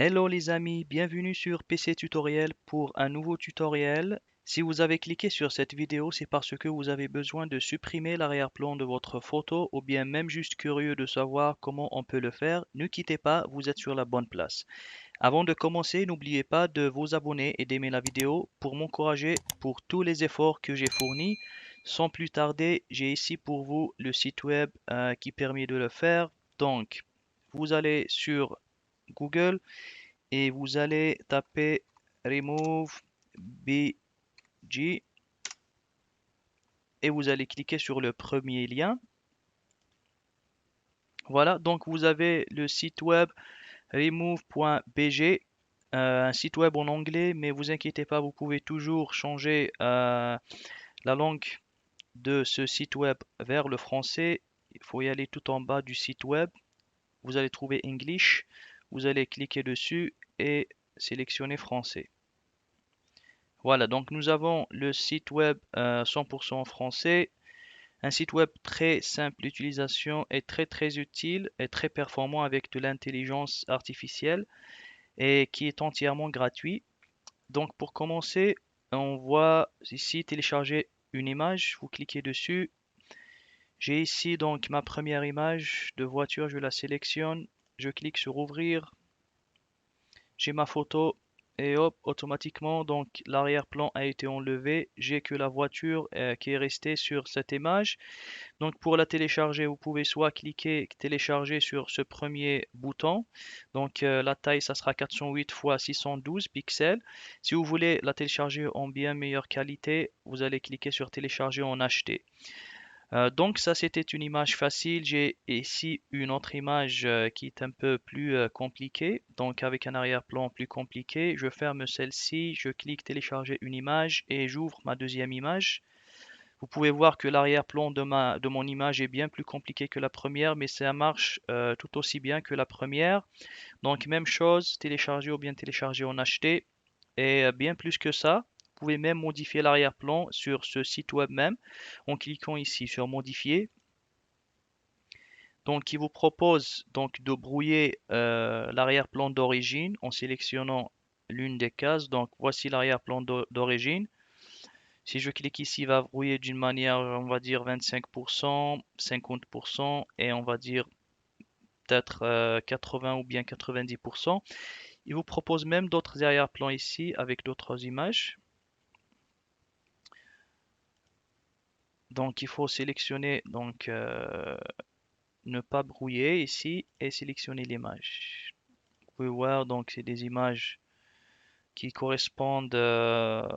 Hello les amis, bienvenue sur PC Tutoriel pour un nouveau tutoriel. Si vous avez cliqué sur cette vidéo, c'est parce que vous avez besoin de supprimer l'arrière-plan de votre photo ou bien même juste curieux de savoir comment on peut le faire. Ne quittez pas, vous êtes sur la bonne place. Avant de commencer, n'oubliez pas de vous abonner et d'aimer la vidéo pour m'encourager pour tous les efforts que j'ai fournis. Sans plus tarder, j'ai ici pour vous le site web qui permet de le faire. Donc, vous allez sur Google et vous allez taper Remove BG et vous allez cliquer sur le premier lien. Voilà, donc vous avez le site web remove.bg, un site web en anglais, mais vous inquiétez pas, vous pouvez toujours changer la langue de ce site web vers le français. Il faut y aller tout en bas du site web. Vous allez trouver English, vous allez cliquer dessus et sélectionner français. Voilà, donc nous avons le site web 100% français, un site web très simple d'utilisation et très utile et très performant avec de l'intelligence artificielle et qui est entièrement gratuit. Donc pour commencer, on voit ici télécharger une image, vous cliquez dessus. J'ai ici donc ma première image de voiture, je la sélectionne, je clique sur ouvrir, j'ai ma photo et hop, automatiquement, donc l'arrière-plan a été enlevé. J'ai que la voiture qui est restée sur cette image. Donc pour la télécharger, vous pouvez soit cliquer télécharger sur ce premier bouton. Donc la taille, ça sera 408 x 612 pixels. Si vous voulez la télécharger en bien meilleure qualité, vous allez cliquer sur télécharger en HD. Donc ça c'était une image facile. J'ai ici une autre image qui est un peu plus compliquée, donc avec un arrière-plan plus compliqué. Je ferme celle-ci, je clique télécharger une image et j'ouvre ma deuxième image. Vous pouvez voir que l'arrière-plan de mon image est bien plus compliqué que la première, mais ça marche tout aussi bien que la première. Donc même chose, télécharger ou bien télécharger en HD. Et bien plus que ça, vous pouvez même modifier l'arrière-plan sur ce site web même en cliquant ici sur modifier. Donc il vous propose donc de brouiller l'arrière-plan d'origine en sélectionnant l'une des cases. Donc voici l'arrière-plan d'origine. Si je clique ici, il va brouiller d'une manière, on va dire 25%, 50% et on va dire peut-être 80 ou bien 90%. Il vous propose même d'autres arrière-plans ici avec d'autres images. Donc il faut sélectionner donc ne pas brouiller ici et sélectionner l'image. Vous pouvez voir donc c'est des images qui correspondent à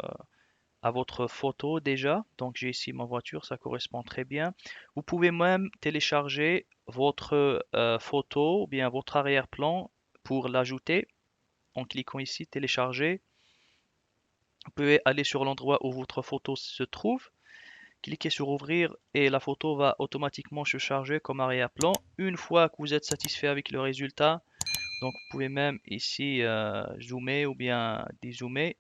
votre photo déjà. Donc j'ai ici ma voiture, ça correspond très bien. Vous pouvez même télécharger votre photo ou bien votre arrière-plan pour l'ajouter en cliquant ici télécharger. Vous pouvez aller sur l'endroit où votre photo se trouve, cliquez sur ouvrir et la photo va automatiquement se charger comme arrière-plan. Une fois que vous êtes satisfait avec le résultat, donc vous pouvez même ici zoomer ou bien dézoomer.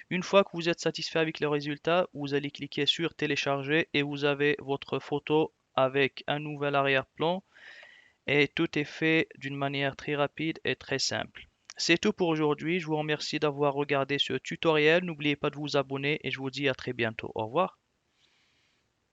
Une fois que vous êtes satisfait avec le résultat, vous allez cliquer sur télécharger et vous avez votre photo avec un nouvel arrière-plan et tout est fait d'une manière très rapide et très simple. C'est tout pour aujourd'hui. Je vous remercie d'avoir regardé ce tutoriel. N'oubliez pas de vous abonner et je vous dis à très bientôt. Au revoir.